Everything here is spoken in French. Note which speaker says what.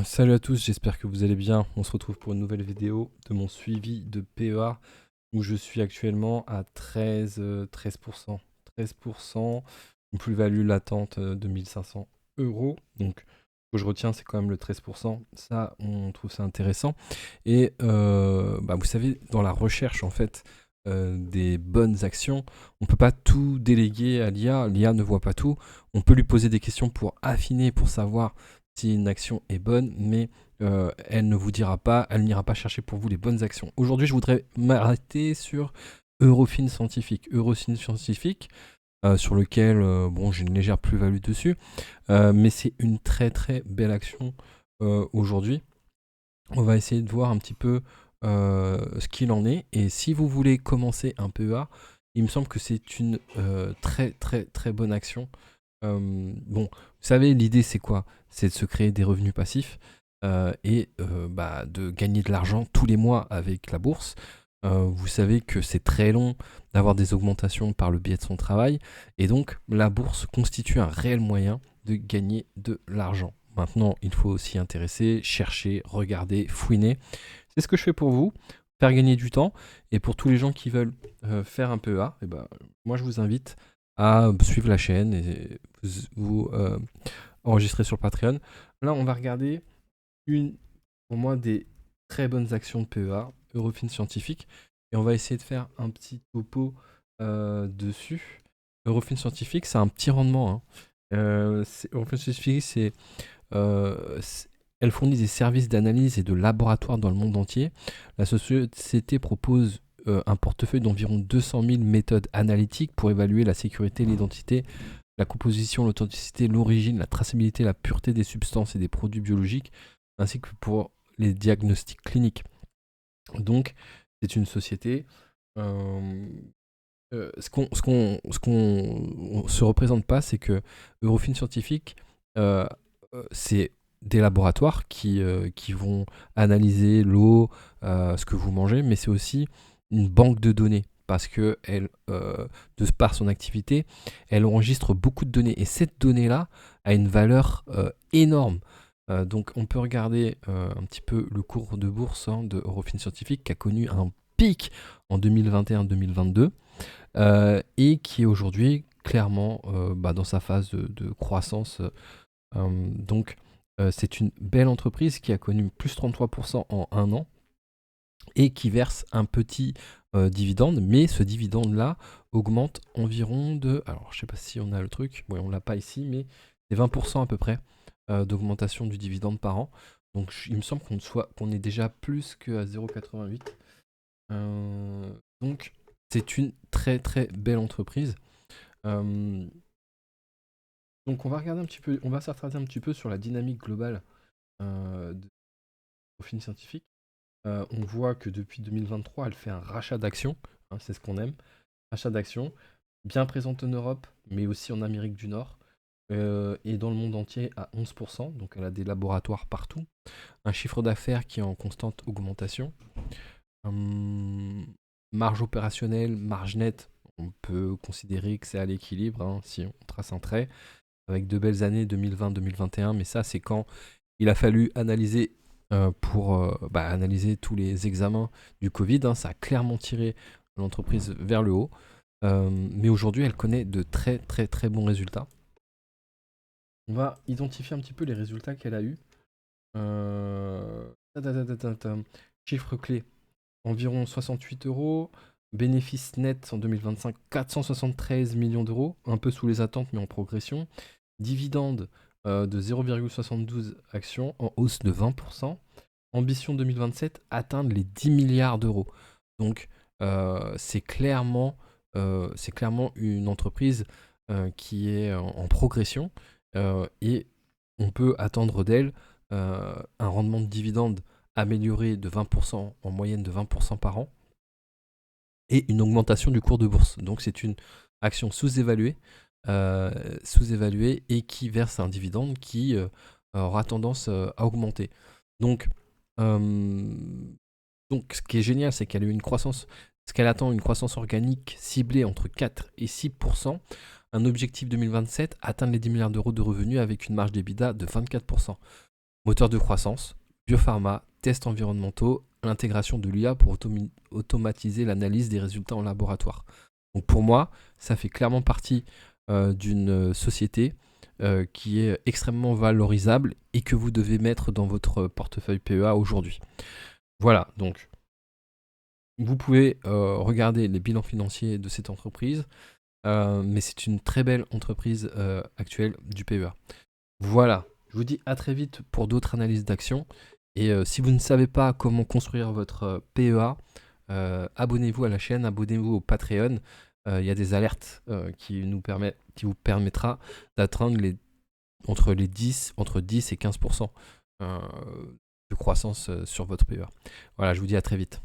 Speaker 1: Salut à tous, j'espère que vous allez bien. On se retrouve pour une nouvelle vidéo de mon suivi de PEA où je suis actuellement à 13%. 13%, une plus-value latente de 1500 euros. Donc, ce que je retiens, c'est quand même le 13%. Ça, on trouve ça intéressant. Et vous savez, dans la recherche, en fait, des bonnes actions, on ne peut pas tout déléguer à l'IA. L'IA ne voit pas tout. On peut lui poser des questions pour affiner, pour savoir si une action est bonne, mais elle ne vous dira pas, elle n'ira pas chercher pour vous les bonnes actions. Aujourd'hui, je voudrais m'arrêter sur Eurofin Scientific. Eurofin Scientific, sur lequel j'ai une légère plus-value dessus, mais c'est une très très belle action aujourd'hui. On va essayer de voir un petit peu ce qu'il en est, et si vous voulez commencer un PEA, il me semble que c'est une très très très bonne action. Vous savez, l'idée c'est quoi? C'est de se créer des revenus passifs et de gagner de l'argent tous les mois avec la bourse. Vous savez que c'est très long d'avoir des augmentations par le biais de son travail, et donc la bourse constitue un réel moyen de gagner de l'argent. Maintenant, il faut s'y intéresser, chercher, regarder, fouiner. C'est ce que je fais pour vous, faire gagner du temps. Et pour tous les gens qui veulent faire un PEA, moi je vous invite à suivre la chaîne et vous enregistrer sur Patreon. Là, on va regarder pour moi, des très bonnes actions de PEA, Eurofin Scientific, et on va essayer de faire un petit topo dessus. Eurofin Scientific, c'est un petit rendement, hein. Eurofin Scientific, elle fournit des services d'analyse et de laboratoire dans le monde entier. La société propose un portefeuille d'environ 200 000 méthodes analytiques pour évaluer la sécurité, l'identité, la composition, l'authenticité, l'origine, la traçabilité, la pureté des substances et des produits biologiques, ainsi que pour les diagnostics cliniques. Donc, c'est une société. Ce qu'on se représente pas, c'est que Eurofin Scientific, c'est des laboratoires qui vont analyser l'eau, ce que vous mangez, mais c'est aussi une banque de données, parce que par son activité, elle enregistre beaucoup de données, et cette donnée-là a une valeur énorme. Donc on peut regarder un petit peu le cours de bourse de Eurofin Scientific, qui a connu un pic en 2021-2022, et qui est aujourd'hui clairement dans sa phase de croissance. C'est une belle entreprise qui a connu plus 33% en un an et qui verse un petit dividende, mais ce dividende-là augmente environ de... Alors, je sais pas si on a le truc, on l'a pas ici, mais c'est 20% à peu près d'augmentation du dividende par an. Donc, il me semble qu'on est déjà plus qu'à 0,88. Donc, c'est une très très belle entreprise. Donc on va regarder un petit peu, on va s'attarder un petit peu sur la dynamique globale de Eurofin Scientific. On voit que depuis 2023, elle fait un rachat d'actions, hein, c'est ce qu'on aime. Rachat d'actions, bien présente en Europe, mais aussi en Amérique du Nord, et dans le monde entier à 11%, donc elle a des laboratoires partout. Un chiffre d'affaires qui est en constante augmentation. Marge opérationnelle, marge nette, on peut considérer que c'est à l'équilibre, hein, si on trace un trait, avec de belles années 2020-2021, mais ça c'est quand il a fallu analyser analyser tous les examens du Covid, hein. Ça a clairement tiré l'entreprise vers le haut, mais aujourd'hui elle connaît de très très très bons résultats. On va identifier un petit peu les résultats qu'elle a eu. Chiffre clé, environ 68 euros. Bénéfice net en 2025, 473 millions d'euros, un peu sous les attentes mais en progression. Dividende de 0,72 actions en hausse de 20%. Ambition 2027, atteindre les 10 milliards d'euros. Donc c'est clairement une entreprise qui est en progression, et on peut attendre d'elle un rendement de dividende amélioré de 20%, en moyenne de 20% par an, et une augmentation du cours de bourse. Donc c'est une action sous-évaluée et qui verse un dividende qui aura tendance à augmenter. Donc ce qui est génial, c'est qu'elle a eu une croissance, ce qu'elle attend, une croissance organique ciblée entre 4 et 6%. Un objectif 2027, atteindre les 10 milliards d'euros de revenus avec une marge d'EBITDA de 24%. moteur de croissance, biopharma, tests environnementaux, l'intégration de l'IA pour automatiser l'analyse des résultats en laboratoire. Donc pour moi, ça fait clairement partie d'une société qui est extrêmement valorisable et que vous devez mettre dans votre portefeuille PEA aujourd'hui. Voilà, donc vous pouvez regarder les bilans financiers de cette entreprise, mais c'est une très belle entreprise actuelle du PEA. Voilà, je vous dis à très vite pour d'autres analyses d'actions. Et si vous ne savez pas comment construire votre PEA, abonnez-vous à la chaîne, abonnez-vous au Patreon. Il y a des alertes qui vous permettra d'atteindre entre 10 et 15% de croissance sur votre PEA. Voilà, je vous dis à très vite.